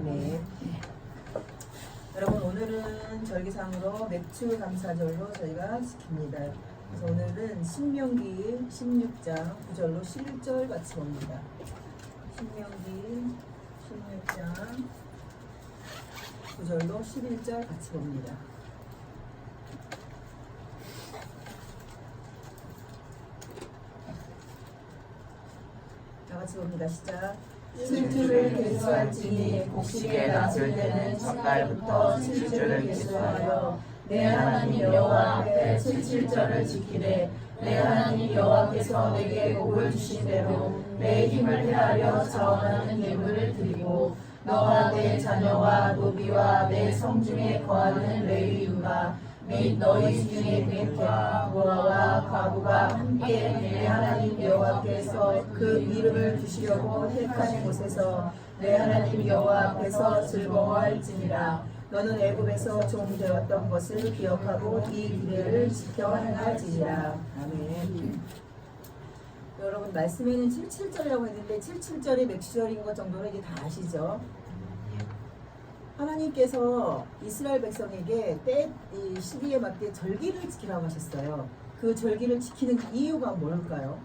아멘. 여러분 오늘은 절기상으로 맥주 감사절로 저희가 지킵니다. 그래서 오늘은 신명기 16장 9절로 11절 같이 봅니다. 신명기 16장 9절로 11절 같이 봅니다. 다 같이 봅니다. 시작. 7주를 계수할지니 곡식에 낫을 때는 첫달부터 7주를 계수하여 내 하나님 여호와 앞에 77절을 지키되 내 하나님 여호와께서 내게 복을 주신 대로 내 힘을 헤아려 자원하는 예물을 드리고 너와 내 자녀와 노비와 내 성중에 거하는 레위인과 및 너희 중에 뱀과 부하와 과부가 함께 내 하나님 여호와께서 그 이름을 두시려고 택하신 곳에서 내 하나님 여호와 앞에서 즐거워할지니라. 너는 애굽에서 종 되었던 것을 기억하고 이 규례를 지켜 행할지니라. 아멘. 여러분 말씀에는 77절이라고 했는데 77절이 몇 시절인 것 정도는 이제 다 아시죠? 하나님께서 이스라엘 백성에게 이 시기에 맞게 절기를 지키라고 하셨어요. 그 절기를 지키는 이유가 뭘까요?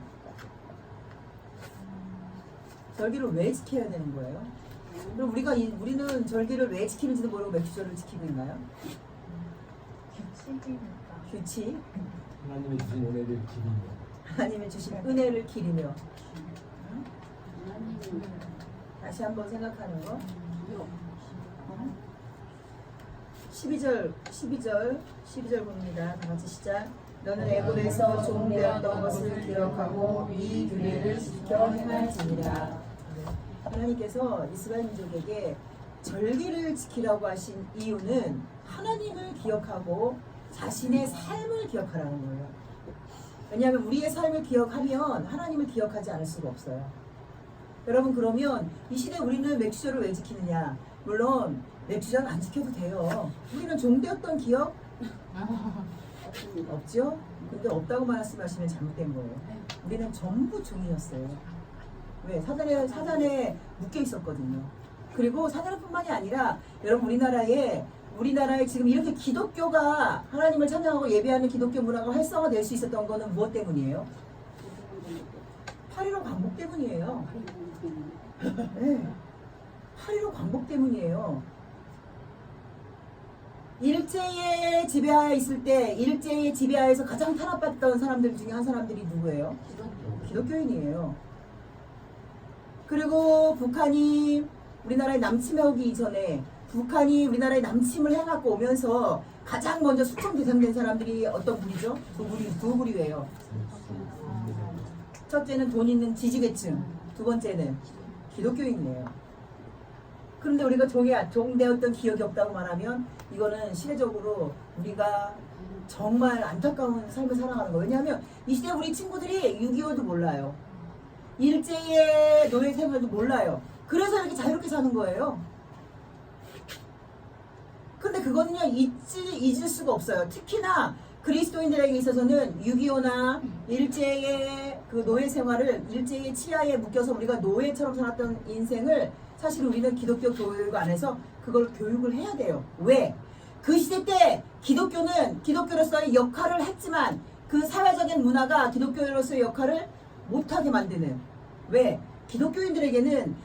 절기를 왜 지켜야 되는 거예요? 그럼 우리는 절기를 왜 지키는지도 모르고 몇 시절을 지키고 있나요? 규칙. 하나님의 주신 은혜를 기리며. 하나님의 주신 은혜를 기리며. 다시 한번 생각하는 거. 12절 봅니다. 다 같이 시작. 너는 애굽에서 종 되었던 것을 기억하고 이 규례를 지켜 행할지니라. 하나님께서 이스라엘 민족에게 절기를 지키라고 하신 이유는 하나님을 기억하고 자신의 삶을 기억하라는 거예요. 왜냐하면 우리의 삶을 기억하면 하나님을 기억하지 않을 수가 없어요. 여러분 그러면 이 시대 우리는 맥주절을 왜 지키느냐? 물론 맥주절 안 지켜도 돼요. 우리는 종되었던 기억 없죠? 근데 없다고 말씀하시면 잘못된 거예요. 우리는 전부 종이었어요. 왜? 사단에 묶여 있었거든요. 그리고 사단뿐만이 아니라 여러분 우리나라에 지금 이렇게 기독교가 하나님을 찬양하고 예배하는 기독교 문화가 활성화될 수 있었던 거는 무엇 때문이에요? 8.15 광복 때문이에요. 네. 8.15 광복 때문이에요. 일제의 지배하에 있을 때 일제의 지배하에서 가장 탄압받던 사람들 중에 한 사람들이 누구예요? 기독교인이에요. 그리고 북한이 우리나라에 남침하기 이전에 북한이 우리나라에 남침을 해갖고 오면서 가장 먼저 수청 대상된 사람들이 어떤 부류죠? 두 부류예요. 첫째는 돈 있는 지지계층, 두 번째는 기독교인이에요. 그런데 우리가 종되었던 기억이 없다고 말하면 이거는 시대적으로 우리가 정말 안타까운 삶을 살아가는 거예요. 왜냐하면 이 시대 우리 친구들이 6.25도 몰라요. 일제의 노예 생활도 몰라요. 그래서 이렇게 자유롭게 사는 거예요. 근데 그거는요 잊을 수가 없어요. 특히나 그리스도인들에게 있어서는 6.25나 일제의 그 노예 생활을 일제의 치하에 묶여서 우리가 노예처럼 살았던 인생을 사실 우리는 기독교 교육 안에서 그걸 교육을 해야 돼요. 왜? 그 시대 때 기독교는 기독교로서의 역할을 했지만 그 사회적인 문화가 기독교로서의 역할을 못하게 만드는. 왜? 기독교인들에게는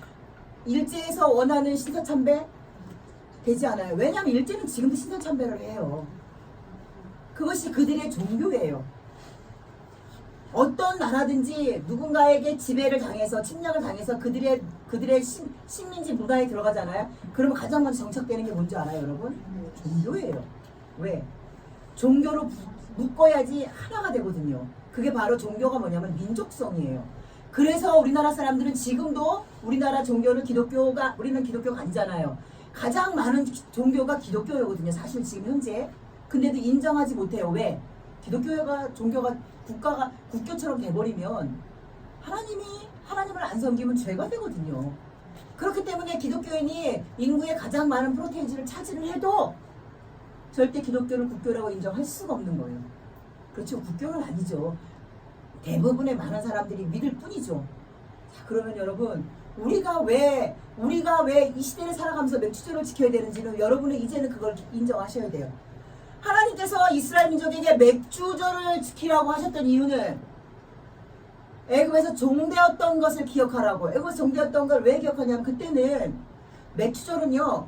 일제에서 원하는 신사참배 되지 않아요. 왜냐하면 일제는 지금도 신사참배를 해요. 그것이 그들의 종교예요. 어떤 나라든지 누군가에게 지배를 당해서 침략을 당해서 그들의 식민지 문화에 들어가잖아요. 그러면 가장 먼저 정착되는 게 뭔지 알아요, 여러분? 종교예요. 왜? 종교로 묶어야지 하나가 되거든요. 그게 바로 종교가 뭐냐면 민족성이에요. 그래서 우리나라 사람들은 지금도 우리나라 종교는 우리는 기독교가 아니잖아요. 가장 많은 종교가 기독교거든요. 사실 지금 현재. 근데도 인정하지 못해요. 왜? 종교가 국교처럼 돼버리면 하나님을 안 섬기면 죄가 되거든요. 그렇기 때문에 기독교인이 인구의 가장 많은 프로테이지를 차지를 해도 절대 기독교를 국교라고 인정할 수가 없는 거예요. 그렇죠. 국교는 아니죠. 대부분의 많은 사람들이 믿을 뿐이죠. 자, 그러면 여러분 우리가 왜 이 시대를 살아가면서 맥주절을 지켜야 되는지는 여러분은 이제는 그걸 인정하셔야 돼요. 하나님께서 이스라엘 민족에게 맥주절을 지키라고 하셨던 이유는 애굽에서 종되었던 것을 기억하라고. 애굽에서 종되었던 걸 왜 기억하냐면 그때는 맥주절은요,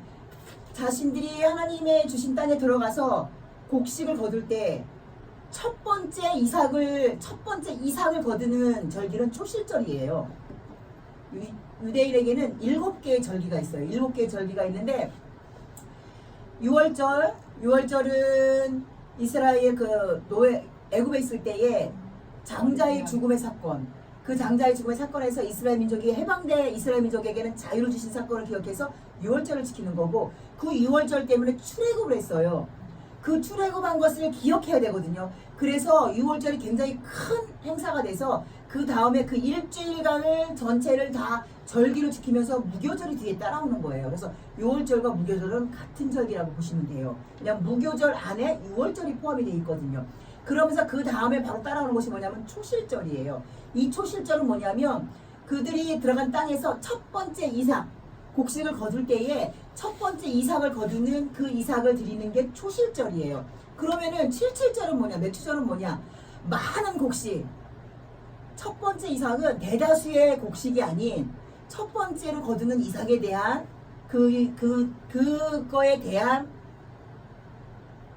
자신들이 하나님의 주신 땅에 들어가서 곡식을 거둘 때 첫 번째 이삭을 거두는 절기는 초실절이에요. 유대인에게는 7개의 절기가 있어요. 7개의 절기가 있는데 6월절은 이스라엘 애굽에 있을 때에 장자의 죽음의 사건, 그 장자의 죽음의 사건에서 이스라엘 민족이 해방된 이스라엘 민족에게는 자유를 주신 사건을 기억해서 6월절을 지키는 거고, 그 6월절 때문에 출애굽을 했어요. 그 출애굽한 것을 기억해야 되거든요. 그래서 6월절이 굉장히 큰 행사가 돼서 그 다음에 그 일주일간을 전체를 다 절기로 지키면서 무교절이 뒤에 따라오는 거예요. 그래서 6월절과 무교절은 같은 절기라고 보시면 돼요. 그냥 무교절 안에 6월절이 포함이 되어 있거든요. 그러면서 그 다음에 바로 따라오는 것이 뭐냐면 초실절이에요. 이 초실절은 뭐냐면 그들이 들어간 땅에서 첫 번째 이삭, 곡식을 거둘 때에 첫 번째 이삭을 거두는 그 이삭을 드리는 게 초실절이에요. 그러면은 77절은 뭐냐, 맥주절은 뭐냐, 많은 곡식. 첫 번째 이삭은 대다수의 곡식이 아닌 첫 번째로 거두는 이삭에 대한 그거에 대한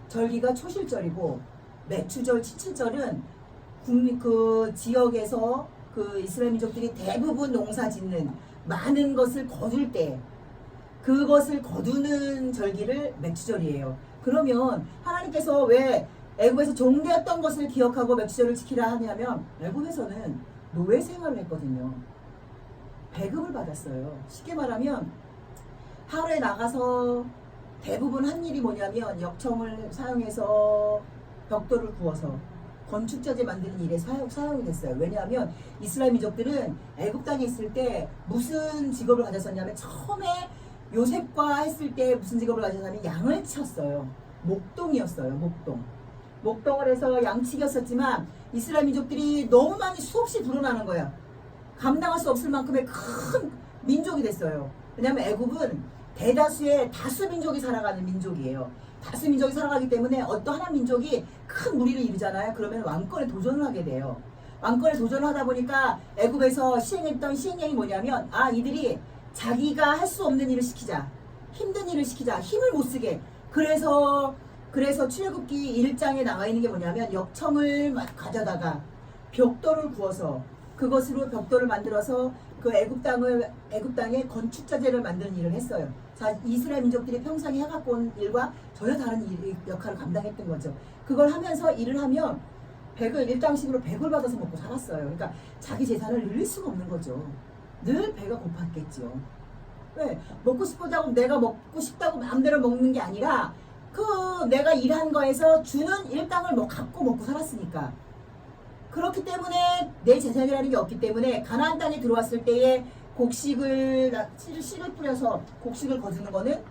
절기가 초실절이고, 맥주절 77절은 그 지역에서 그 이스라엘 민족들이 대부분 농사 짓는 많은 것을 거둘 때 그것을 거두는 절기를 맥주절이에요. 그러면 하나님께서 왜 애굽에서 종되었던 것을 기억하고 맥주절을 지키라 하냐면, 애굽에서는 노예 생활을 했거든요. 배급을 받았어요. 쉽게 말하면 하루에 나가서 대부분 한 일이 뭐냐면 역청을 사용해서 벽돌을 구워서 건축자재 만드는 일에 사용이 됐어요. 왜냐하면 이스라엘 민족들은 애굽 땅에 있을 때 무슨 직업을 가졌었냐면, 처음에 요셉과 했을 때 무슨 직업을 가졌냐면 양을 쳤어요. 목동이었어요. 목동을 해서 양치기였었지만 이스라엘 민족들이 너무 많이 수없이 불어나는 거야. 감당할 수 없을 만큼의 큰 민족이 됐어요. 왜냐하면 애굽은 대다수의 다수 민족이 살아가는 민족이에요. 다수 민족이 살아가기 때문에 어떤 한 민족이 큰 무리를 이루잖아요. 그러면 왕권에 도전을 하게 돼요. 왕권에 도전을 하다 보니까 애굽에서 시행했던 시행령이 뭐냐면, 이들이 자기가 할 수 없는 일을 시키자, 힘든 일을 시키자, 힘을 못 쓰게. 그래서 출애굽기 1장에 나와 있는 게 뭐냐면, 역청을 가져다가 벽돌을 구워서 그것으로 벽돌을 만들어서 그 애굽 땅에 건축자재를 만드는 일을 했어요. 자, 이스라엘 민족들이 평상에 해갖고 온 일과 전혀 다른 역할을 감당했던 거죠. 그걸 하면서 일을 하면 일당식으로 100을 받아서 먹고 살았어요. 그러니까 자기 재산을 늘릴 수가 없는 거죠. 늘 배가 고팠겠죠. 왜? 내가 먹고 싶다고 마음대로 먹는 게 아니라 내가 일한 거에서 주는 일당을 갖고 먹고 살았으니까. 그렇기 때문에 내 재산이라는 게 없기 때문에 가나안 땅에 들어왔을 때에 씨를 뿌려서 곡식을 거두는 거는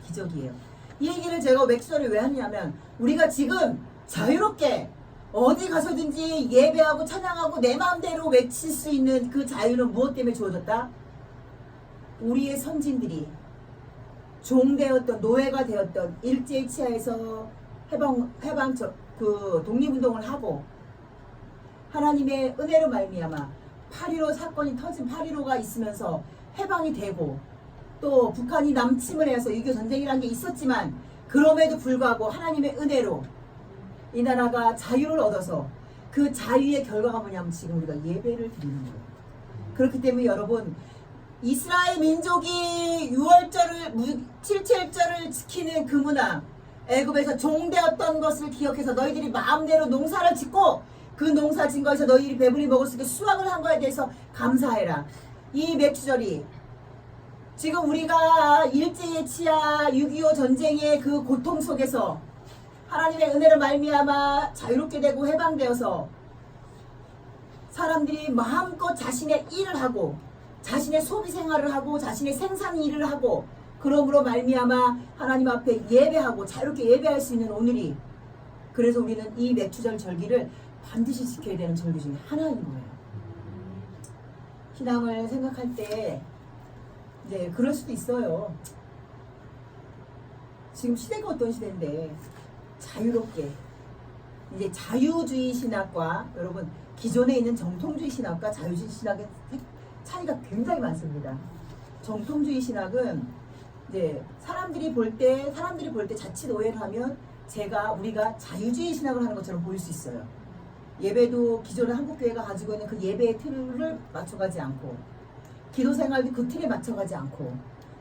기적이에요. 이 얘기를 제가 맥주절을 왜 하냐면, 우리가 지금 자유롭게 어디 가서든지 예배하고 찬양하고 내 마음대로 외칠 수 있는 그 자유는 무엇 때문에 주어졌다? 우리의 선진들이 종되었던, 노예가 되었던 일제의 치하에서 독립운동을 하고 하나님의 은혜로 말미암아 8.15 사건이 터진 8.15가 있으면서 해방이 되고, 또 북한이 남침을 해서 6.25 전쟁이라는 게 있었지만 그럼에도 불구하고 하나님의 은혜로 이 나라가 자유를 얻어서 그 자유의 결과가 뭐냐면 지금 우리가 예배를 드리는 거예요. 그렇기 때문에 여러분, 이스라엘 민족이 77절을 지키는 그 문화, 애굽에서 종되었던 것을 기억해서 너희들이 마음대로 농사를 짓고 그 농사 진 거에서 너희들이 배불리 먹을 수 있게 수확을 한 거에 대해서 감사해라. 이 맥주절이 지금 우리가 일제의 치하 6.25 전쟁의 그 고통 속에서 하나님의 은혜로 말미암아 자유롭게 되고 해방되어서 사람들이 마음껏 자신의 일을 하고 자신의 소비 생활을 하고 자신의 생산 일을 하고, 그러므로 말미암아 하나님 앞에 예배하고 자유롭게 예배할 수 있는 오늘이, 그래서 우리는 이 맥주절 절기를 반드시 지켜야 되는 절기 중에 하나인 거예요. 신앙을 생각할 때 이제 그럴 수도 있어요. 지금 시대가 어떤 시대인데 자유롭게 이제 자유주의 신학과 여러분 기존에 있는 정통주의 신학과 자유주의 신학의 차이가 굉장히 많습니다. 정통주의 신학은 이제 사람들이 볼 때 자칫 오해를 하면 우리가 자유주의 신학을 하는 것처럼 보일 수 있어요. 예배도 기존에 한국교회가 가지고 있는 그 예배의 틀을 맞춰가지 않고 기도 생활도 그 틀에 맞춰가지 않고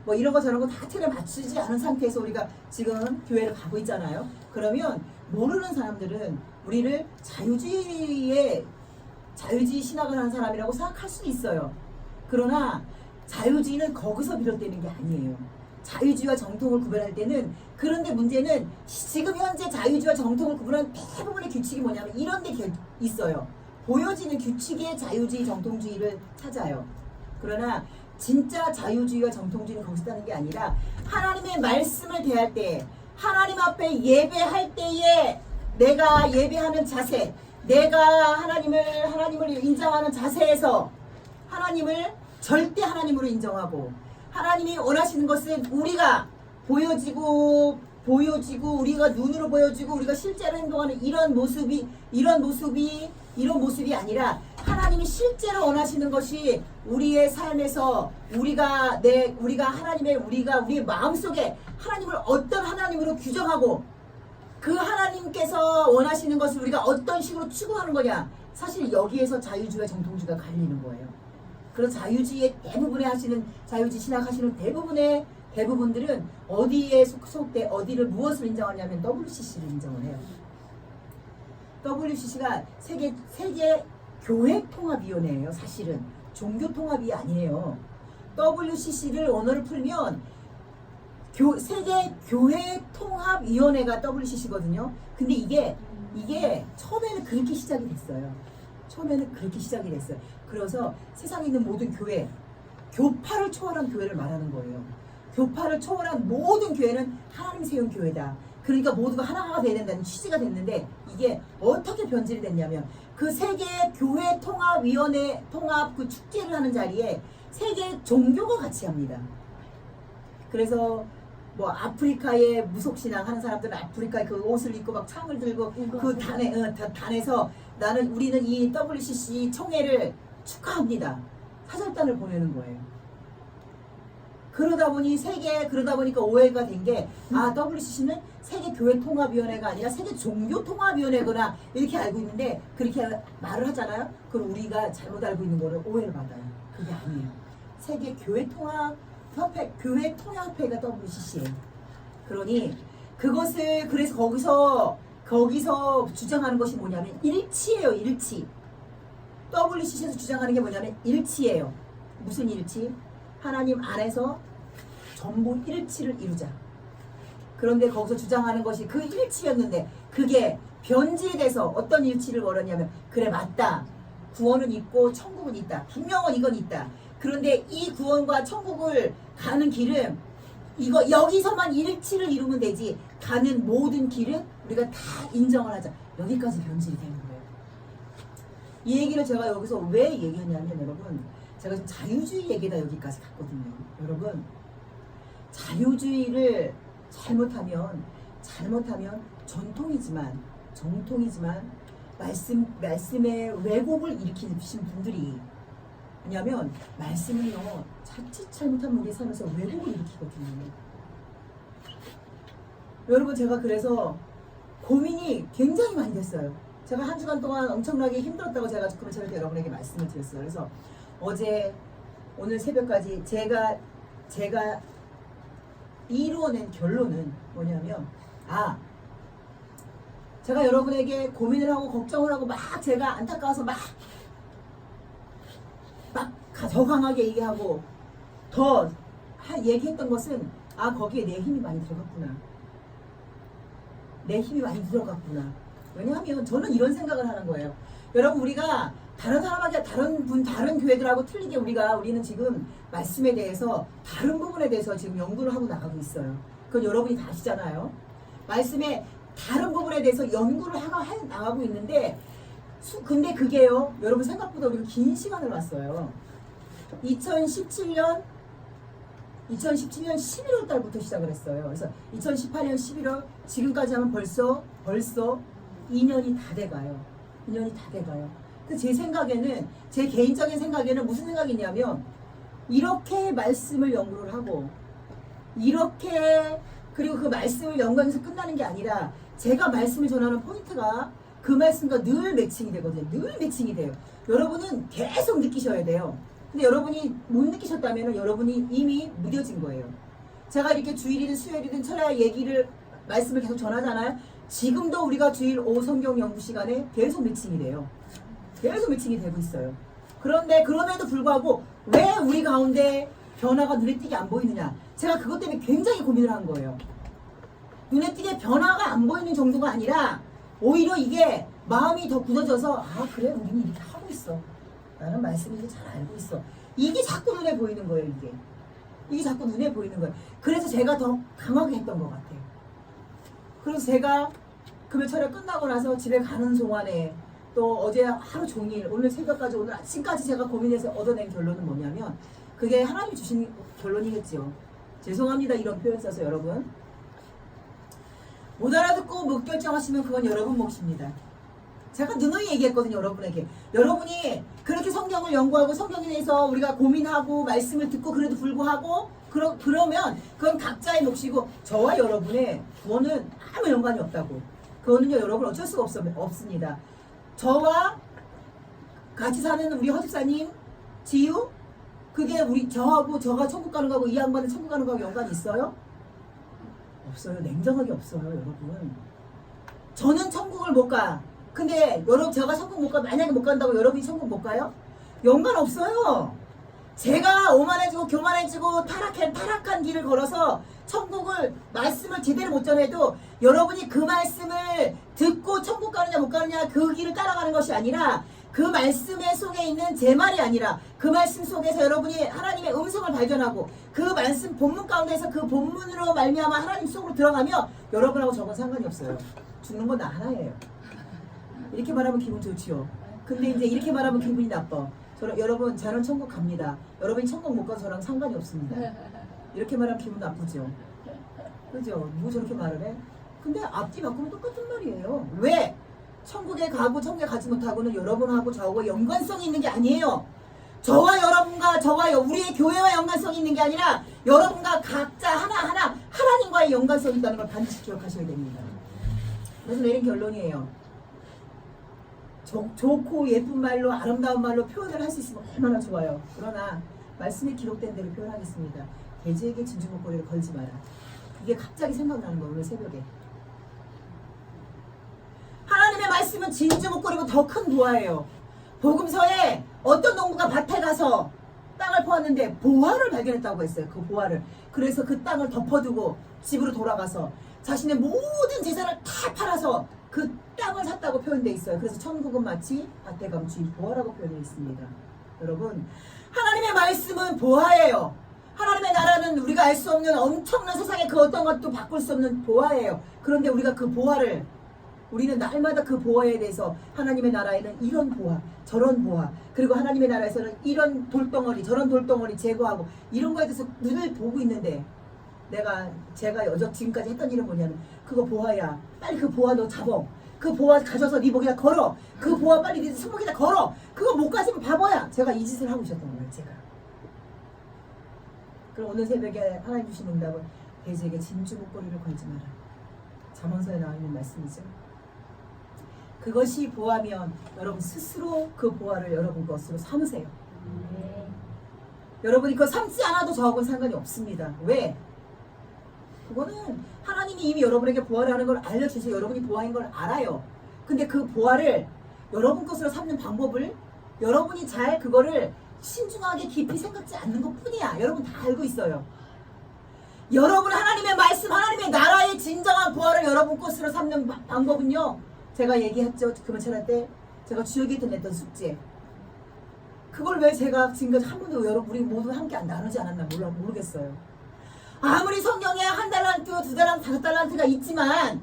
뭐 이런 거 저런 거 다 틀에 맞추지 않은 상태에서 우리가 지금 교회를 가고 있잖아요. 그러면 모르는 사람들은 우리를 자유주의 신학을 하는 사람이라고 생각할 수 있어요. 그러나 자유주의는 거기서 비롯되는 게 아니에요. 자유주의와 정통을 구별할 때는 그런데 문제는 지금 현재 자유주의와 정통을 구분하는 대부분의 규칙이 뭐냐면 이런 데 있어요. 보여지는 규칙의 자유주의 정통주의를 찾아요. 그러나 진짜 자유주의와 정통주의는 거기서 따는 게 아니라 하나님의 말씀을 대할 때 하나님 앞에 예배할 때에 내가 예배하는 자세, 내가 하나님을 인정하는 자세에서 하나님을 절대 하나님으로 인정하고 하나님이 원하시는 것은 우리가 보여지고 우리가 눈으로 보여지고 우리가 실제로 행동하는 이런 모습이 아니라 하나님이 실제로 원하시는 것이 우리의 삶에서 우리가 우리의 마음속에 하나님을 어떤 하나님으로 규정하고 그 하나님께서 원하시는 것을 우리가 어떤 식으로 추구하는 거냐. 사실 여기에서 자유주의와 정통주의가 갈리는 거예요. 그런 자유주의의 자유주의 신학하시는 대부분들은 어디에 속돼 어디를 무엇을 인정하냐면 WCC를 인정을 해요. WCC가 세계 교회통합위원회예요. 사실은 종교통합이 아니에요. WCC를 언어를 풀면 세계 교회통합위원회가 WCC거든요. 근데 이게 처음에는 그렇게 시작이 됐어요. 그래서 세상에 있는 모든 교회, 교파를 초월한 교회를 말하는 거예요. 교파를 초월한 모든 교회는 하나님 세운 교회다. 그러니까 모두가 하나가 돼야 된다는 취지가 됐는데 이게 어떻게 변질이 됐냐면 그 세계 교회 통합위원회 통합 그 축제를 하는 자리에 세계 종교가 같이 합니다. 그래서 뭐 아프리카에 무속신앙 하는 사람들은 아프리카에 그 옷을 입고 막 창을 들고 그 단에서 우리는 이 WCC 총회를 축하합니다. 사절단을 보내는 거예요. 그러다 보니까 오해가 된 게 WCC는 세계 교회 통합위원회가 아니라 세계 종교 통합위원회구나 이렇게 알고 있는데 그렇게 말을 하잖아요. 그럼 우리가 잘못 알고 있는 거를 오해를 받아요. 그게 아니에요. 세계 교회 통합회가 WCC예요. 그러니 그래서 거기서 주장하는 것이 뭐냐면 일치예요. 일치. WCC에서 주장하는 게 뭐냐면 일치예요. 무슨 일치? 하나님 안에서 전부 일치를 이루자. 그런데 거기서 주장하는 것이 그 일치였는데 그게 변질이 돼서 어떤 일치를 원하냐면 그래 맞다. 구원은 있고 천국은 있다. 분명은 이건 있다. 그런데 이 구원과 천국을 가는 길은 여기서만 일치를 이루면 되지 가는 모든 길은 우리가 다 인정을 하자. 여기까지 변질이 되는 거예요. 이 얘기를 제가 여기서 왜 얘기하냐면 여러분 제가 지금 자유주의 얘기다 여기까지 갔거든요. 여러분 자유주의를 잘못하면 정통이지만 말씀의 왜곡을 일으키신 분들이 왜냐하면 말씀은요 자칫 잘못하면 우리 삶에서 왜곡을 일으키거든요. 여러분 제가 그래서 고민이 굉장히 많이 됐어요. 제가 한 주간 동안 엄청나게 힘들었다고 제가 저렇게 여러분에게 말씀을 드렸어요. 그래서 오늘 새벽까지 제가 이루어낸 결론은 뭐냐면 제가 여러분에게 고민을 하고 걱정을 하고 막 제가 안타까워서 막 더 강하게 얘기하고 더 얘기했던 것은 거기에 내 힘이 많이 들어갔구나. 왜냐하면 저는 이런 생각을 하는 거예요. 여러분 우리가 다른 사람에게 다른 교회들하고 틀리게 우리는 지금 말씀에 대해서 다른 부분에 대해서 지금 연구를 하고 나가고 있어요. 그건 여러분이 다 아시잖아요. 말씀의 다른 부분에 대해서 연구를 하고 나가고 있는데 근데 그게요 여러분 생각보다 우리가 긴 시간을 왔어요. 2017년 11월 달부터 시작을 했어요. 그래서 2018년 11월 지금까지 하면 벌써 2년이 다 돼가요. 2년이 다 돼가요. 제 생각에는, 제 개인적인 생각에는 무슨 생각이냐면, 이렇게 말씀을 연구를 하고 이렇게, 그리고 그 말씀을 연구하면서 끝나는 게 아니라 제가 말씀을 전하는 포인트가 그 말씀과 늘 매칭이 되거든요. 늘 매칭이 돼요. 여러분은 계속 느끼셔야 돼요. 근데 여러분이 못 느끼셨다면 여러분이 이미 무뎌진 거예요. 제가 이렇게 주일이든 수요일이든 철야 얘기를, 말씀을 계속 전하잖아요. 지금도 우리가 주일 오후 성경 연구 시간에 계속 매칭이 돼요. 계속 매칭이 되고 있어요. 그런데 그럼에도 불구하고 왜 우리 가운데 변화가 눈에 띄게 안 보이느냐? 제가 그것 때문에 굉장히 고민을 한 거예요. 눈에 띄게 변화가 안 보이는 정도가 아니라 오히려 이게 마음이 더 굳어져서, 아 그래 우리는 이렇게 하고 있어. 나는 말씀을 잘 알고 있어. 이게 자꾸 눈에 보이는 거예요. 이게 자꾸 눈에 보이는 거예요. 그래서 제가 더 강하게 했던 것 같아요. 그래서 제가 금요 철야 끝나고 나서 집에 가는 동안에 또 어제 하루 종일, 오늘 새벽까지, 오늘 아침까지 제가 고민해서 얻어낸 결론은 뭐냐면, 그게 하나님이 주신 결론이겠죠. 죄송합니다 이런 표현 써서 여러분. 못 알아듣고 못 결정하시면 그건 여러분 몫입니다. 제가 누누이 얘기했거든요. 여러분에게. 여러분이 그렇게 성경을 연구하고 성경에 대해서 우리가 고민하고 말씀을 듣고 그래도 불구하고 그러면 그건 각자의 몫이고, 저와 여러분의 구원은 아무 연관이 없다고. 그거는요 여러분 어쩔 수가 없습니다. 저와 같이 사는 우리 허집사님 지유, 그게 저하고, 저가 천국 가는 거하고 이 양반은 천국 가는 거하고 연관이 있어요? 없어요. 냉정하게 없어요 여러분. 저는 천국을 못 가. 근데 여러분, 제가 천국 못 가, 만약에 못 간다고 여러분이 천국 못 가요? 연관 없어요. 제가 오만해지고 교만해지고 타락한 길을 걸어서 천국을, 말씀을 제대로 못 전해도 여러분이 그 말씀을 듣고 천국 가느냐 못 가느냐 그 길을 따라가는 것이 아니라, 그 말씀의 속에 있는 제 말이 아니라 그 말씀 속에서 여러분이 하나님의 음성을 발견하고 그 말씀 본문 가운데서 그 본문으로 말미암아 하나님 속으로 들어가면 여러분하고 저건 상관이 없어요. 죽는 건 나 하나예요. 이렇게 말하면 기분 좋지요. 근데 이제 이렇게 말하면 기분이 나빠. 여러분 저는 천국 갑니다. 여러분이 천국 못 가서 저랑 상관이 없습니다. 이렇게 말하면 기분 나쁘죠. 그죠? 누구 저렇게 말을 해? 근데 앞뒤 바꾸면 똑같은 말이에요. 왜? 천국에 가고 천국에 가지 못하고는 여러분하고 저하고 연관성이 있는 게 아니에요. 저와 여러분과, 저와 우리의 교회와 연관성이 있는 게 아니라 여러분과 각자 하나하나 하나님과의 연관성이 있다는 걸 반드시 기억하셔야 됩니다. 그래서 내린 결론이에요. 좋고 예쁜 말로, 아름다운 말로 표현을 할 수 있으면 얼마나 좋아요. 그러나 말씀에 기록된 대로 표현하겠습니다. 돼지에게 진주 목걸이를 걸지 마라. 이게 갑자기 생각나는 거예요. 오늘 새벽에. 하나님의 말씀은 진주 목걸이보다 더 큰 보화예요. 복음서에 어떤 농부가 밭에 가서 땅을 퍼왔는데 보화를 발견했다고 했어요. 그 보화를. 그래서 그 땅을 덮어두고 집으로 돌아가서 자신의 모든 재산을 다 팔아서 그 땅을 샀다고 표현되어 있어요. 그래서 천국은 마치 밭에 감추인 보화라고 표현되어 있습니다. 여러분, 하나님의 말씀은 보화예요. 하나님의 나라는 우리가 알 수 없는 엄청난 세상의 그 어떤 것도 바꿀 수 없는 보화예요. 그런데 우리가 그 보화를, 우리는 날마다 그 보화에 대해서, 하나님의 나라에는 이런 보화, 저런 보화, 그리고 하나님의 나라에서는 이런 돌덩어리, 저런 돌덩어리 제거하고 이런 거에 대해서 눈을 보고 있는데, 제가 지금까지 했던 일은 뭐냐면, 그거 보화야. 빨리 그 보화 너 잡어. 그 보화 가져서 네 목에다 걸어. 그 보화 빨리 네 손목에다 걸어. 그거 못 가지면 바보야. 제가 이 짓을 하고 있었던 거예요. 제가. 그럼 오늘 새벽에 하나님 주신 응답은, 돼지에게 진주 목걸이를 걸지 마라. 잠언서에 나와 있는 말씀이죠. 그것이 보화면 여러분 스스로 그 보화를 여러분 것으로 삼으세요. 여러분이 그거 삼지 않아도 저하고는 상관이 없습니다. 왜? 그거는 하나님이 이미 여러분에게 보화를 하는 걸 알려주셔서 여러분이 보화인 걸 알아요. 근데 그 보화를 여러분 것으로 삼는 방법을 여러분이 잘 그거를 신중하게 깊이 생각지 않는 것 뿐이야. 여러분 다 알고 있어요. 여러분 하나님의 말씀, 하나님의 나라의 진정한 보화를 여러분 것으로 삼는 방법은요, 제가 얘기했죠. 금요 철야 때 제가 주역이 냈던 숙제. 그걸 왜 제가 지금까지 한 번도 여러분 우리 모두 함께 안 나누지 않았나 모르겠어요. 아무리 성경에 1달란트, 2달란트, 5달란트가 있지만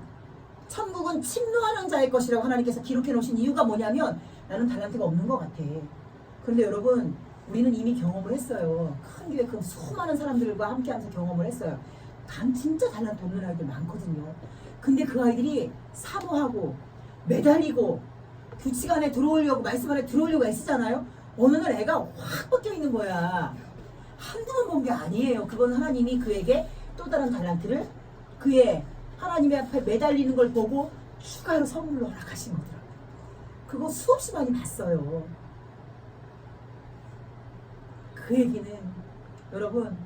천국은 침노하는 자의 것이라고 하나님께서 기록해 놓으신 이유가 뭐냐면, 나는 달란트가 없는 것 같아. 그런데 여러분 우리는 이미 경험을 했어요. 큰 교회 그 수많은 사람들과 함께하면서 경험을 했어요. 진짜 달란트 없는 아이들 많거든요. 근데 그 아이들이 사모하고 매달리고 규칙 안에 들어오려고 말씀 안에 들어오려고 애쓰잖아요. 어느 날 애가 확 뻗겨 있는 거야. 한두 번 본 게 아니에요. 그건 하나님이 그에게 또 다른 달란트를 그의 하나님의 앞에 매달리는 걸 보고 추가로 선물로 허락하신 거더라고요. 그거 수없이 많이 봤어요. 그 얘기는 여러분,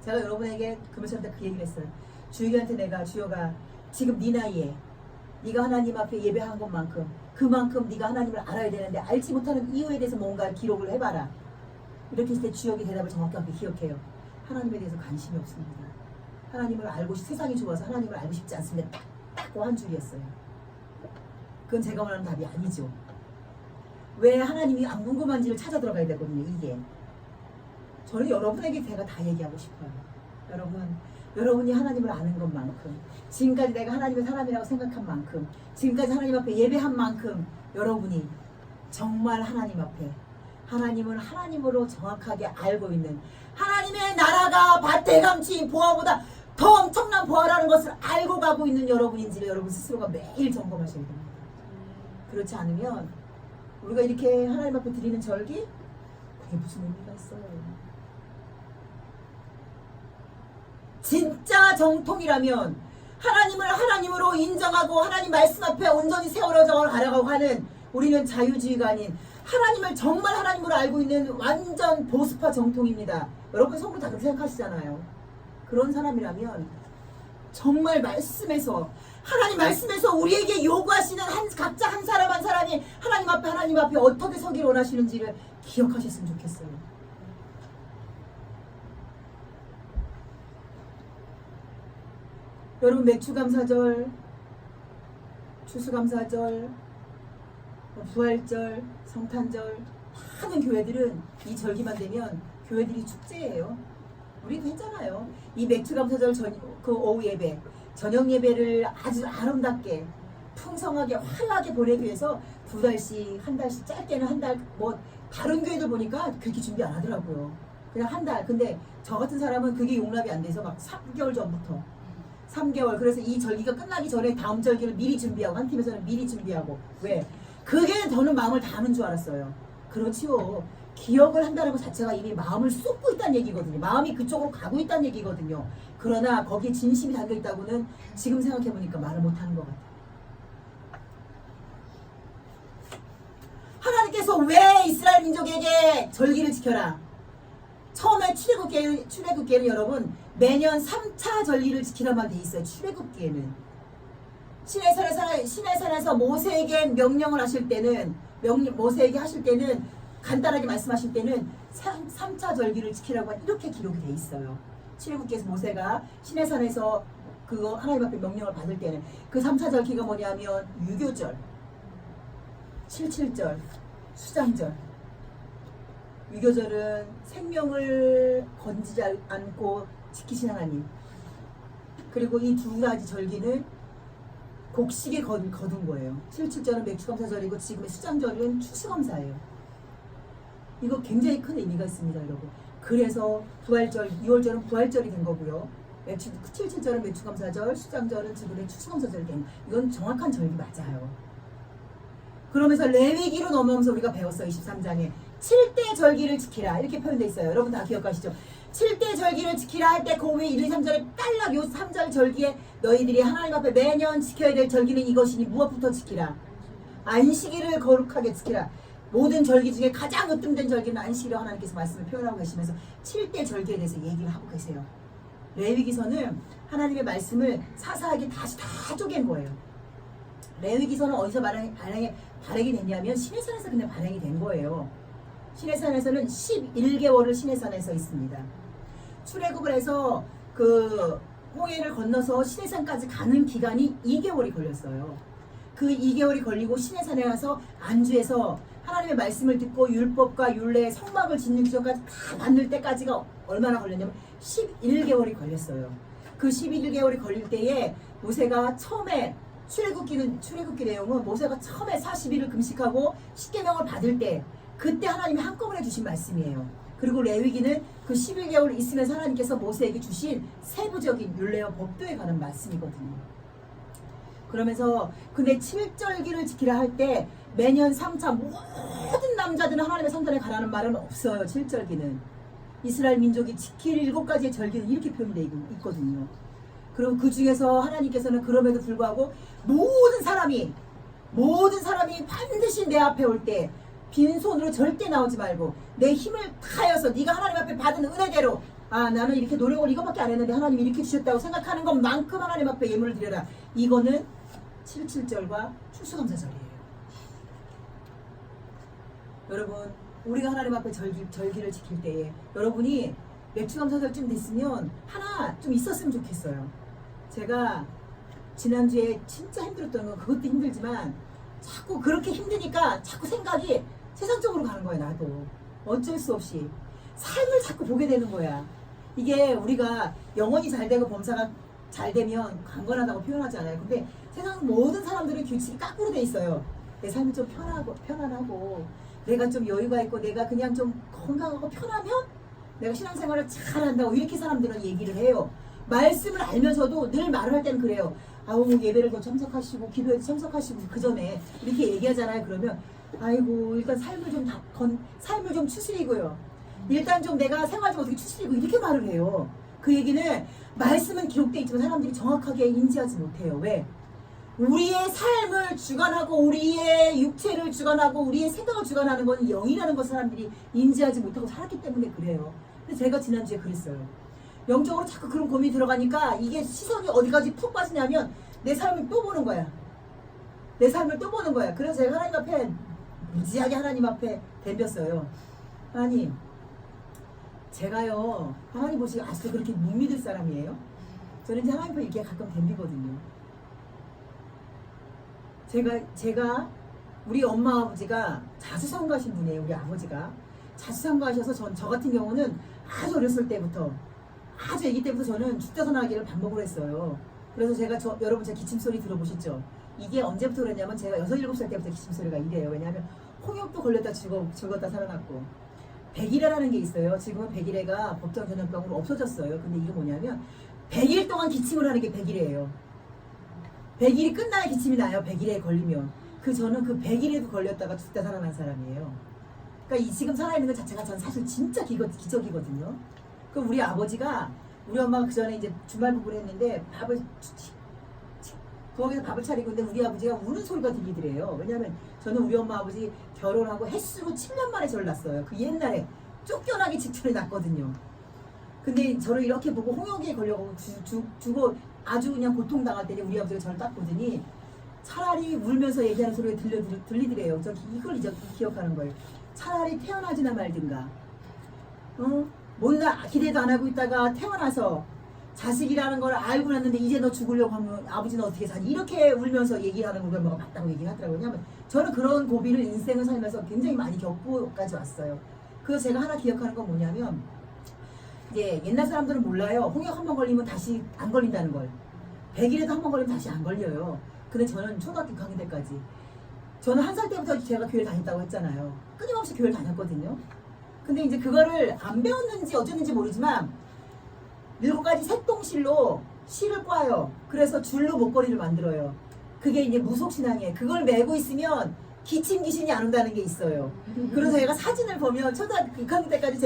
제가 여러분에게 금요일 때 그 얘기를 했어요. 주혁이한테 내가, 주혁아, 지금 네 나이에 네가 하나님 앞에 예배한 것만큼 그만큼 네가 하나님을 알아야 되는데 알지 못하는 이유에 대해서 뭔가 기록을 해봐라. 이렇게 했을 때 주혁이 대답을 정확하게 기억해요. 하나님에 대해서 관심이 없습니다. 하나님을 알고 세상이 좋아서 하나님을 알고 싶지 않습니다. 딱 한 줄이었어요. 그건 제가 원하는 답이 아니죠. 왜 하나님이 안 궁금한지를 찾아 들어가야 되거든요. 이게 저는 여러분에게 제가 다 얘기하고 싶어요. 여러분이 하나님을 아는 것만큼, 지금까지 내가 하나님의 사람이라고 생각한 만큼, 지금까지 하나님 앞에 예배한 만큼 여러분이 정말 하나님 앞에 하나님을 하나님으로 정확하게 알고 있는, 하나님의 나라가 밭에 감춘 보화보다 더 엄청난 보화라는 것을 알고 가고 있는 여러분인지를 여러분 스스로가 매일 점검하셔야 됩니다. 그렇지 않으면 우리가 이렇게 하나님 앞에 드리는 절기, 그게 무슨 의미가 있어요? 진짜 정통이라면 하나님을 하나님으로 인정하고 하나님 말씀 앞에 온전히 세워져 가려고 하는, 우리는 자유주의가 아닌 하나님을 정말 하나님으로 알고 있는 완전 보수파 정통입니다. 여러분 성도 다 그렇게 생각하시잖아요. 그런 사람이라면 정말 말씀에서, 하나님 말씀에서 우리에게 요구하시는 각자 한 사람 한 사람이 하나님 앞에 어떻게 서기를 원하시는지를 기억하셨으면 좋겠어요. 여러분 맥주감사절, 추수감사절, 부활절, 성탄절 많은 교회들은 이 절기만 되면 교회들이 축제예요. 우리도 했잖아요. 이 맥주감사절 그 오후 예배, 저녁 예배를 아주 아름답게 풍성하게 화려하게 보내기 위해서 2달씩, 1달씩, 짧게는 한 달, 뭐 다른 교회들 보니까 그렇게 준비 안 하더라고요. 그냥 한 달. 근데 저 같은 사람은 그게 용납이 안 돼서 막 3개월 전부터 3개월. 그래서 이 절기가 끝나기 전에 다음 절기를 미리 준비하고, 한 팀에서는 미리 준비하고. 왜? 그게 저는 마음을 다하는 줄 알았어요. 그렇지요. 기억을 한다는 것 자체가 이미 마음을 쏟고 있다는 얘기거든요. 마음이 그쪽으로 가고 있다는 얘기거든요. 그러나 거기에 진심이 담겨 있다고는 지금 생각해보니까 말을 못하는 것 같아요. 하나님께서 왜 이스라엘 민족에게 절기를 지켜라? 처음에 출애굽기에는 여러분 매년 3차 절기를 지키라만 돼 있어요. 출애굽기에는 시내산에서 모세에게 명령을 하실 때는, 모세에게 하실 때는, 간단하게 말씀하실 때는 3차 절기를 지키라고 이렇게 기록이 돼 있어요. 출애굽기에서 모세가 시내산에서 그거 하나님 앞에 명령을 받을 때는 그 3차 절기가 뭐냐면 유교절, 77절, 수장절. 유교절은 생명을 건지지 않고 지키신 하나님. 그리고 이 2가지 절기는 곡식에 거둔 거예요. 77절은 맥주감사절이고 지금의 수장절은 추수감사예요. 이거 굉장히 큰 의미가 있습니다, 여러분. 그래서 부활절, 2월절은 부활절이 된 거고요. 77절은 맥주감사절, 수장절은 지금의 추수감사절이 된, 이건 정확한 절기 맞아요. 그러면서 레위기로 넘어오면서 우리가 배웠어요. 23장에 7대 절기를 지키라 이렇게 표현되어 있어요. 여러분 다 기억하시죠? 7대 절기를 지키라 할 때 그 위에 1, 2, 3절에 딸락 요 3절 절기에 너희들이 하나님 앞에 매년 지켜야 될 절기는 이것이니 무엇부터 지키라? 안식일을 거룩하게 지키라. 모든 절기 중에 가장 으뜸된 절기는 안식일로 하나님께서 말씀을 표현하고 계시면서 7대 절기에 대해서 얘기를 하고 계세요. 레위기서는 하나님의 말씀을 사사하게 다시 다 쪼갠 거예요. 레위기서는 어디서 발행이 됐냐면 시내산에서 그냥 발행이 된 거예요. 시내산에서는 11개월을 시내산에서 있습니다. 출애굽을 해서 그 홍해를 건너서 시내산까지 가는 기간이 2개월이 걸렸어요. 그 2개월이 걸리고 시내산에 가서 안주해서 하나님의 말씀을 듣고 율법과 율례의 성막을 짓는 기전까지 다 만들 때까지가 얼마나 걸렸냐면 11개월이 걸렸어요. 그 11개월이 걸릴 때에 모세가 처음에 출애굽기 내용은 모세가 처음에 40일을 금식하고 십계명을 받을 때 그때 하나님이 한꺼번에 주신 말씀이에요. 그리고 레위기는 그 11개월 있으면서 하나님께서 모세에게 주신 세부적인 율례와 법도에 관한 말씀이거든요. 그러면서 근데 7절기를 지키라 할 때 매년 3차 모든 남자들은 하나님의 성전에 가라는 말은 없어요. 7절기는 이스라엘 민족이 지킬 7가지의 절기는 이렇게 표현되어 있거든요. 그럼 그 중에서 하나님께서는 그럼에도 불구하고 모든 사람이 반드시 내 앞에 올 때 빈손으로 절대 나오지 말고 내 힘을 다해서 네가 하나님 앞에 받은 은혜대로 나는 이렇게 노력을 이거밖에 안 했는데 하나님이 이렇게 주셨다고 생각하는 것만큼 하나님 앞에 예물을 드려라. 이거는 77절과 추수감사절이에요. 여러분 우리가 하나님 앞에 절기를 지킬 때에 여러분이 맥주감사절쯤 됐으면 하나 좀 있었으면 좋겠어요. 제가 지난주에 진짜 힘들었던 건 그것도 힘들지만 자꾸 그렇게 힘드니까 자꾸 생각이 세상적으로 가는 거야. 나도 어쩔 수 없이 삶을 자꾸 보게 되는 거야. 이게 우리가 영혼이 잘 되고 범사가 잘 되면 강건하다고 표현하잖아요. 근데 세상 모든 사람들은 규칙이 거꾸로 돼 있어요. 내 삶이 좀 편안하고 내가 좀 여유가 있고 내가 그냥 좀 건강하고 편하면 내가 신앙생활을 잘한다고 이렇게 사람들은 얘기를 해요. 말씀을 알면서도 늘 말을 할 때는 그래요. 예배를 더 참석하시고 기도에 참석하시고 그 전에 이렇게 얘기하잖아요. 그러면 아이고 일단 삶을 좀 추스리고요. 일단 좀 내가 생활 좀 어떻게 추스리고 이렇게 말을 해요. 그 얘기는 말씀은 기록되어 있지만 사람들이 정확하게 인지하지 못해요. 왜? 우리의 삶을 주관하고 우리의 육체를 주관하고 우리의 생각을 주관하는 건 영이라는 걸 사람들이 인지하지 못하고 살았기 때문에 그래요. 근데 제가 지난주에 그랬어요. 영적으로 자꾸 그런 고민이 들어가니까 이게 시선이 어디까지 푹 빠지냐면 내 삶을 또 보는 거야. 내 삶을 또 보는 거야. 그래서 제가 하나님 앞에 무지하게 하나님 앞에 덤볐어요. 하나님 제가요 하나님 보시기 아직도 그렇게 못 믿을 사람이에요? 저는 이제 하나님 앞에 이렇게 가끔 덤비거든요. 제가 우리 엄마 아버지가 자수성가하신 분이에요. 우리 아버지가 자수성가하셔서 저 같은 경우는 아주 어렸을 때부터 아주 아기 때부터 저는 죽다 사나기를 반복을 했어요. 그래서 제가 여러분 제 기침소리 들어보셨죠? 이게 언제부터 그랬냐면 제가 6, 7살 때부터 기침소리가 이래요. 왜냐하면 홍역도 걸렸다 죽었다 살아났고 백일해라는 게 있어요. 지금은 백일해가 법정 전염병으로 없어졌어요. 근데 이게 뭐냐면 100일 동안 기침을 하는 게 백일해예요. 100일이 끝나야 기침이 나요. 100일에 걸리면. 저는 그 100일에도 걸렸다가 죽다 살아난 사람이에요. 그러니까 지금 살아있는 것 자체가 저는 사실 진짜 기적이거든요. 그럼 우리 아버지가 우리 엄마가 그 전에 이제 주말 부부를 했는데 거기서 밥을 차리고 있는데 우리 아버지가 우는 소리가 들리더래요. 왜냐하면 저는 우리 엄마 아버지 결혼하고 햇수로 7년 만에 저를 낳았어요. 그 옛날에 쫓겨나기 직전에 낳았거든요. 근데 저를 이렇게 보고 홍역에 걸려고 죽어 아주 그냥 고통당할 때니 우리 아버지가 저를 딱 보더니 차라리 울면서 얘기하는 소리가 들리더래요. 저 이걸 기억하는 거예요. 차라리 태어나지나 말든가. 못나 기대도 안 하고 있다가 태어나서 자식이라는 걸 알고 났는데 이제 너 죽으려고 하면 아버지는 어떻게 사니? 이렇게 울면서 얘기하는 걸 엄마가 맞다고 얘기하더라고요. 왜냐하면 저는 그런 고비를 인생을 살면서 굉장히 많이 겪고까지 왔어요. 그래서 제가 하나 기억하는 건 뭐냐면 이제 옛날 사람들은 몰라요. 홍역 한 번 걸리면 다시 안 걸린다는 걸. 100일에도 한 번 걸리면 다시 안 걸려요. 근데 저는 초등학교 6학년 때까지 저는 1살 때부터 제가 교회를 다녔다고 했잖아요. 끊임없이 교회를 다녔거든요. 근데 이제 그거를 안 배웠는지 어쩌는지 모르지만 7가지 색동실로 실을 꽈요. 그래서 줄로 목걸이를 만들어요. 그게 이제 무속신앙이에요. 그걸 메고 있으면 기침 귀신이 안 온다는 게 있어요. 그래서 제가 사진을 보면 초등학교 6학년 때까지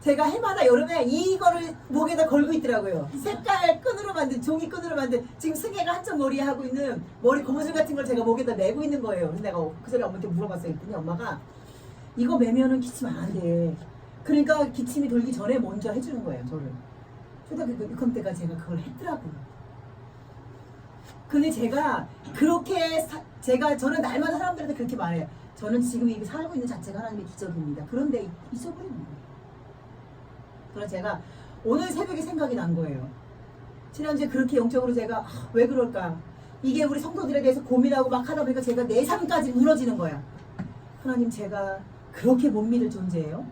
제가 해마다 여름에 이거를 목에다 걸고 있더라고요. 색깔 끈으로 만든 종이 끈으로 만든 지금 승혜가 한쪽 머리에 하고 있는 머리 고무줄 같은 걸 제가 목에다 메고 있는 거예요. 그래서 내가 그 전에 엄마한테 물어봤어요. 그랬더니 엄마가 이거 매면은 기침 안 한대. 그러니까 기침이 돌기 전에 먼저 해주는 거예요. 저를. 초등학교 6학년 때까지 제가 그걸 했더라고요. 근데 제가 그렇게 저는 날마다 사람들한테 그렇게 말해요. 저는 지금 이 살고 있는 자체가 하나님의 기적입니다. 그런데 잊어버리는 거예요. 그래서 제가 오늘 새벽에 생각이 난 거예요. 지난주에 그렇게 영적으로 제가 왜 그럴까? 이게 우리 성도들에 대해서 고민하고 막 하다 보니까 제가 내 삶까지 무너지는 거야. 하나님 제가 그렇게 못 믿을 존재예요?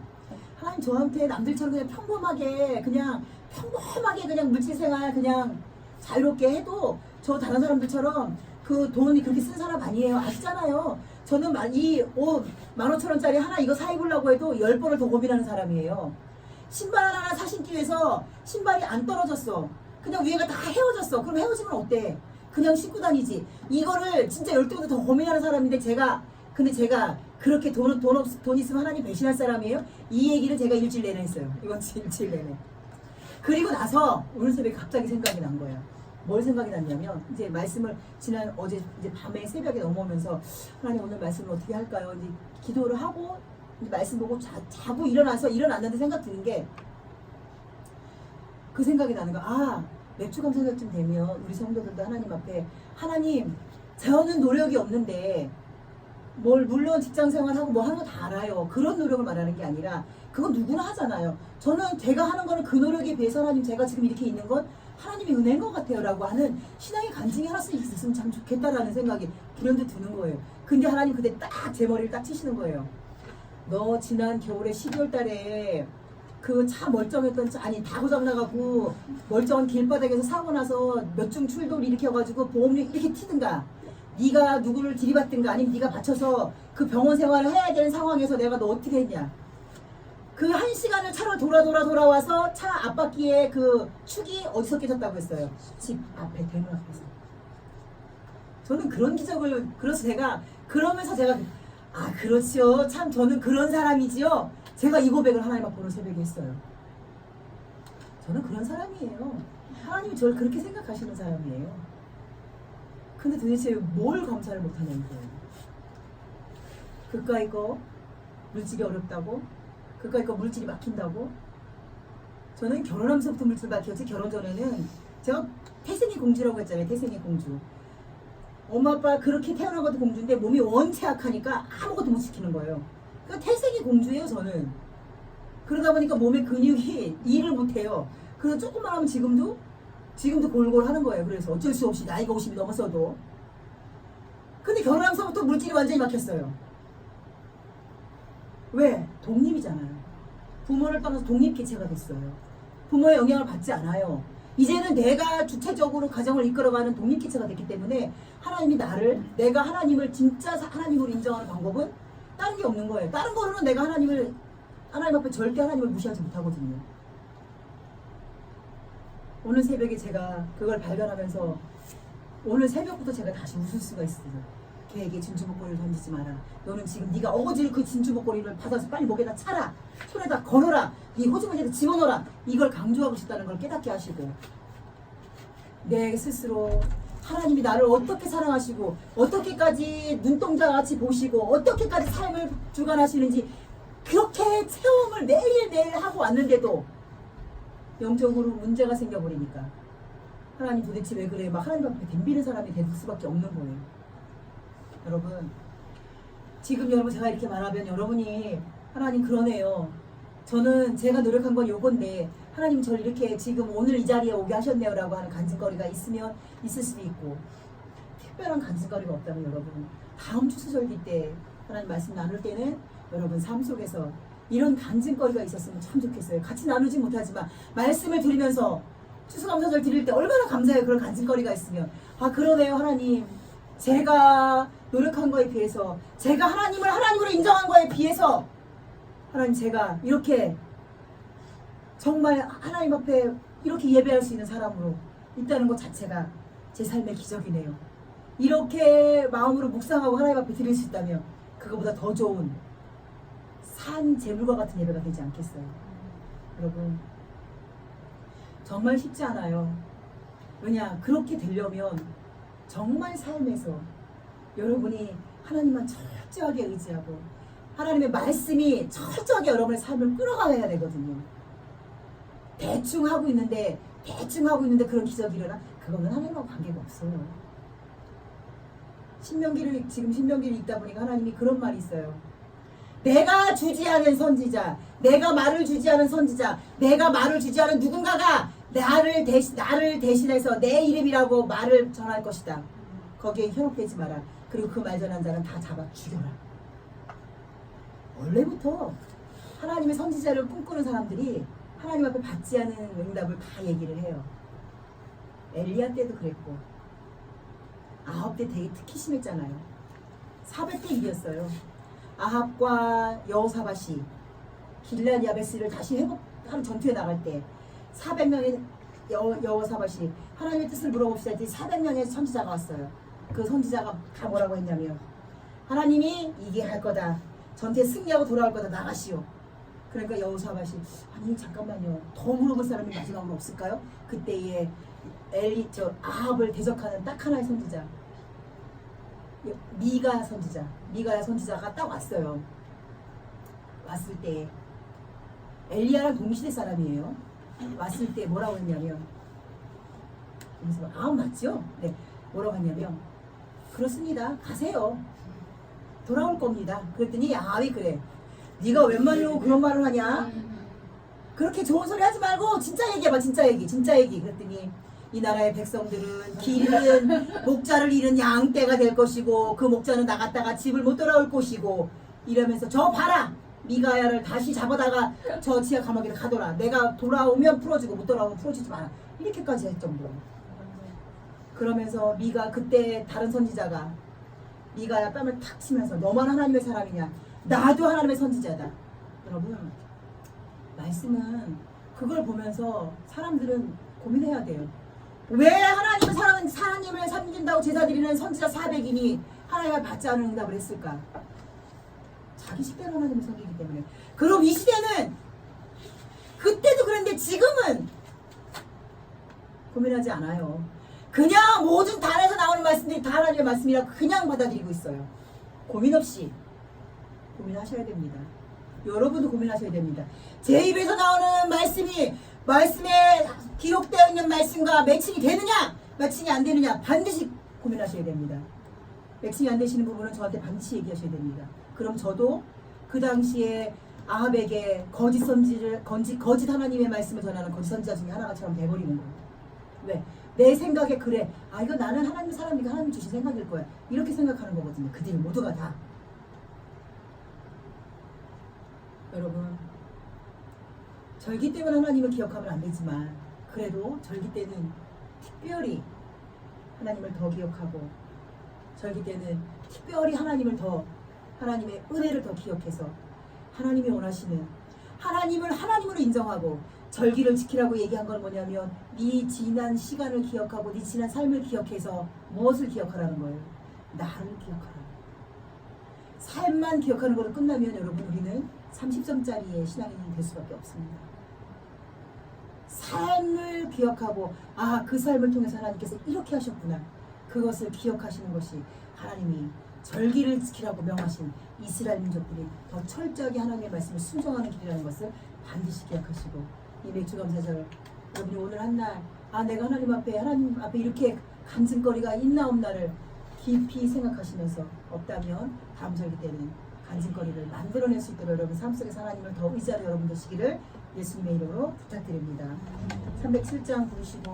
하나님 저한테 남들처럼 그냥 평범하게 그냥 물질생활 그냥 자유롭게 해도 저 다른 사람들처럼 그 돈이 그렇게 쓴 사람 아니에요. 아시잖아요. 저는 이 옷 15,000원짜리 하나 이거 사 입으려고 해도 10번을 더 고민하는 사람이에요. 신발 하나 사 신기 위해서 신발이 안 떨어졌어. 그냥 위에가 다 헤어졌어. 그럼 헤어지면 어때? 그냥 신고 다니지. 이거를 진짜 12번도 더 고민하는 사람인데 근데 제가 그렇게 돈 있으면 하나님 배신할 사람이에요? 이 얘기를 제가 일주일 내내 했어요. 이번 주 일주일 내내. 그리고 나서 오늘 새벽에 갑자기 생각이 난 거예요. 뭘 생각이 났냐면 이제 말씀을 어제 이제 밤에 새벽에 넘어오면서 하나님 오늘 말씀을 어떻게 할까요? 이제 기도를 하고 이제 말씀 보고 자고 일어났는데 생각 드는 게 그 생각이 나는 거. 맥주 감사절쯤 되면 우리 성도들도 하나님 앞에 하나님 저는 노력이 없는데 물론 직장 생활하고 뭐 하는 거 다 알아요. 그런 노력을 말하는 게 아니라 그건 누구나 하잖아요. 저는 제가 하는 거는 그 노력에 비해서 하나님 제가 지금 이렇게 있는 건 하나님의 은혜인 것 같아요 라고 하는 신앙의 간증이 하나씩 있었으면 참 좋겠다라는 생각이 불현듯 드는 거예요. 근데 하나님 그때 딱 제 머리를 딱 치시는 거예요. 너 지난 겨울에 12월 달에 그 차 멀쩡했던 다 고장나가고 멀쩡한 길바닥에서 사고 나서 몇 중 출동 일으켜가지고 보험료 이렇게 튀든가 네가 누구를 들이받든가 아니면 네가 받쳐서 그 병원 생활을 해야 되는 상황에서 내가 너 어떻게 했냐. 그 1시간을 차로 돌아와서 차 앞바퀴에 그 축이 어디서 깨졌다고 했어요. 집 앞에 대문 앞에서. 저는 그런 기적을 그러면서 제가 그렇지요. 참 저는 그런 사람이지요. 제가 이 고백을 하나님 앞에 오늘 새벽에 했어요. 저는 그런 사람이에요. 하나님이 저를 그렇게 생각하시는 사람이에요. 근데 도대체 뭘 감사를 못하냐 이거예요. 그까이 거 물질이 어렵다고? 그까이 거 물질이 막힌다고? 저는 결혼하면서부터 물질 막혔지. 결혼 전에는 제가 태생이 공주라고 했잖아요. 태생이 공주. 엄마 아빠 그렇게 태어난 것도 공주인데 몸이 원체 약하니까 아무것도 못 시키는 거예요. 그러니까 태생이 공주예요 저는. 그러다 보니까 몸의 근육이 일을 못해요. 그래서 조금만 하면 지금도 골골 하는 거예요. 그래서 어쩔 수 없이 나이가 50이 넘었어도. 근데 결혼하면서부터 물질이 완전히 막혔어요. 왜? 독립이잖아요. 부모를 떠나서 독립개체가 됐어요. 부모의 영향을 받지 않아요. 이제는 내가 주체적으로 가정을 이끌어가는 독립개체가 됐기 때문에 내가 하나님을 진짜 하나님으로 인정하는 방법은 다른 게 없는 거예요. 다른 거로는 내가 하나님 앞에 절대 하나님을 무시하지 못하거든요. 오늘 새벽에 제가 그걸 발견하면서 오늘 새벽부터 제가 다시 웃을 수가 있어요. 걔에게 진주 목걸이를 던지지 마라. 너는 지금 네가 어거지로 그 진주 목걸이를 받아서 빨리 목에다 차라. 손에다 걸어라. 네 호주머니에다 집어넣어라. 이걸 강조하고 싶다는 걸 깨닫게 하시고 내 스스로 하나님이 나를 어떻게 사랑하시고 어떻게까지 눈동자같이 보시고 어떻게까지 삶을 주관하시는지 그렇게 체험을 매일매일 하고 왔는데도 영적으로 문제가 생겨버리니까 하나님 도대체 왜 그래? 막 하나님 앞에 덤비는 사람이 될 수밖에 없는 거예요. 여러분 지금 제가 이렇게 말하면 여러분이 하나님 그러네요. 저는 제가 노력한 건 요건데 하나님 저를 이렇게 지금 오늘 이 자리에 오게 하셨네요 라고 하는 간증거리가 있을 수도 있고 특별한 간증거리가 없다면 여러분 다음 추수절기 때 하나님 말씀 나눌 때는 여러분 삶 속에서 이런 간증거리가 있었으면 참 좋겠어요. 같이 나누지 못하지만 말씀을 드리면서 추수감사절 드릴 때 얼마나 감사해요. 그런 간증거리가 있으면 그러네요 하나님. 제가 노력한 거에 비해서 제가 하나님을 하나님으로 인정한 거에 비해서 하나님 제가 이렇게 정말 하나님 앞에 이렇게 예배할 수 있는 사람으로 있다는 것 자체가 제 삶의 기적이네요. 이렇게 마음으로 묵상하고 하나님 앞에 드릴 수 있다면 그거보다 더 좋은 산 제물과 같은 예배가 되지 않겠어요. 여러분 정말 쉽지 않아요. 왜냐 그렇게 되려면 정말 삶에서 여러분이 하나님만 철저하게 의지하고 하나님의 말씀이 철저하게 여러분의 삶을 끌어가야 되거든요. 대충 하고 있는데 그런 기적이 일어나? 그거는 하나님하고 관계가 없어요. 지금 신명기를 읽다 보니까 하나님이 그런 말이 있어요. 내가 주지 않은 선지자, 내가 말을 주지 않은 선지자, 내가 말을 주지 않은 누군가가 나를 대신해서 내 이름이라고 말을 전할 것이다. 거기에 현혹되지 마라. 그리고 그 말 전한 자는 다 잡아 죽여라. 원래부터 하나님의 선지자를 꿈꾸는 사람들이 하나님 앞에 받지 않은 응답을 다 얘기를 해요. 엘리야 때도 그랬고 9대 되게 특히 심했잖아요. 400대 1이었어요. 아합과 여호사밧이 길앗 야베스를 다시 회복하는 전투에 나갈 때 400명의 여호사밧이 하나님의 뜻을 물어봅시다 했더니 400명의 선지자가 왔어요. 그 선지자가 다 뭐라고 했냐면 하나님이 이게 할 거다. 전투에 승리하고 돌아올 거다. 나가시오. 그러니까 여호사밧이 아니 잠깐만요. 더 물어볼 사람이 마지막으로 없을까요? 그때에 아합을 대적하는 딱 하나의 선지자 미가야 선지자가 딱 왔어요. 왔을 때 엘리야랑 동시대 사람이에요. 왔을 때 뭐라고 했냐면 그래서 아합 맞죠? 네. 뭐라고 했냐면 그렇습니다. 가세요. 돌아올 겁니다. 그랬더니 아합이 그래. 네가 웬 말로 그런 말을 하냐? 그렇게 좋은 소리 하지 말고 진짜 얘기해봐. 진짜 얘기. 그랬더니 이 나라의 백성들은 길 잃은 목자를 잃은 양떼가 될 것이고 그 목자는 나갔다가 집을 못 돌아올 것이고 이러면서 저 봐라. 미가야를 다시 잡아다가 저 지하 감옥에 가둬라. 내가 돌아오면 풀어주고 못 돌아오면 풀어주지 마라. 이렇게까지 할 정도로. 그러면서 미가 그때 다른 선지자가 미가야 뺨을 탁 치면서 너만 하나님의 사람이냐? 나도 하나님의 선지자다. 여러분 말씀은 그걸 보면서 사람들은 고민해야 돼요. 왜 하나님을 섬긴다고 제사 드리는 선지자 400인이 하나님을 받지 않은 응답을 했을까? 자기 식대로 하나님을 섬기기 때문에. 그럼 이 시대는 그때도 그랬는데 지금은 고민하지 않아요. 그냥 모든 단에서 나오는 말씀들이 다 하나님의 말씀이라 그냥 받아들이고 있어요. 고민 없이 고민하셔야 됩니다. 여러분도 고민하셔야 됩니다. 제 입에서 나오는 말씀에 기록되어 있는 말씀과 매칭이 되느냐 매칭이 안 되느냐 반드시 고민하셔야 됩니다. 매칭이 안 되시는 부분은 저한테 반드시 얘기하셔야 됩니다. 그럼 저도 그 당시에 아합에게 거짓 하나님의 말씀을 전하는 거짓 선지자 중에 하나가처럼 돼버리는 거예요. 왜? 내 생각에 그래. 아 이거 나는 하나님의 사람이니까 하나님 주신 생각일 거야. 이렇게 생각하는 거거든요. 그들 모두가 다. 여러분 절기 때문에 하나님을 기억하면 안 되지만 그래도 절기 때는 특별히 하나님을 더 기억하고 절기 때는 특별히 하나님의 은혜를 더 기억해서 하나님이 원하시는 하나님을 하나님으로 인정하고 절기를 지키라고 얘기한 건 뭐냐면 네 지난 시간을 기억하고 네 지난 삶을 기억해서 무엇을 기억하라는 거예요? 나를 기억하라. 삶만 기억하는 걸로 끝나면 여러분 우리는 30점짜리의 신앙인이 될 수밖에 없습니다. 삶을 기억하고 그 삶을 통해서 하나님께서 이렇게 하셨구나. 그것을 기억하시는 것이 하나님이 절기를 지키라고 명하신 이스라엘 민족들이 더 철저하게 하나님의 말씀을 순종하는 길이라는 것을 반드시 기억하시고 이 맥주감사절 여러분이 오늘 한날 내가 하나님 앞에 이렇게 간증거리가 있나 없나를 깊이 생각하시면서 없다면 다음 절기 때는 간증거리를 만들어낼 수 있도록 여러분 삶 속에서 하나님을 더 의지하는 여러분 되시기를 예수님의 이름으로 부탁드립니다. 307장 95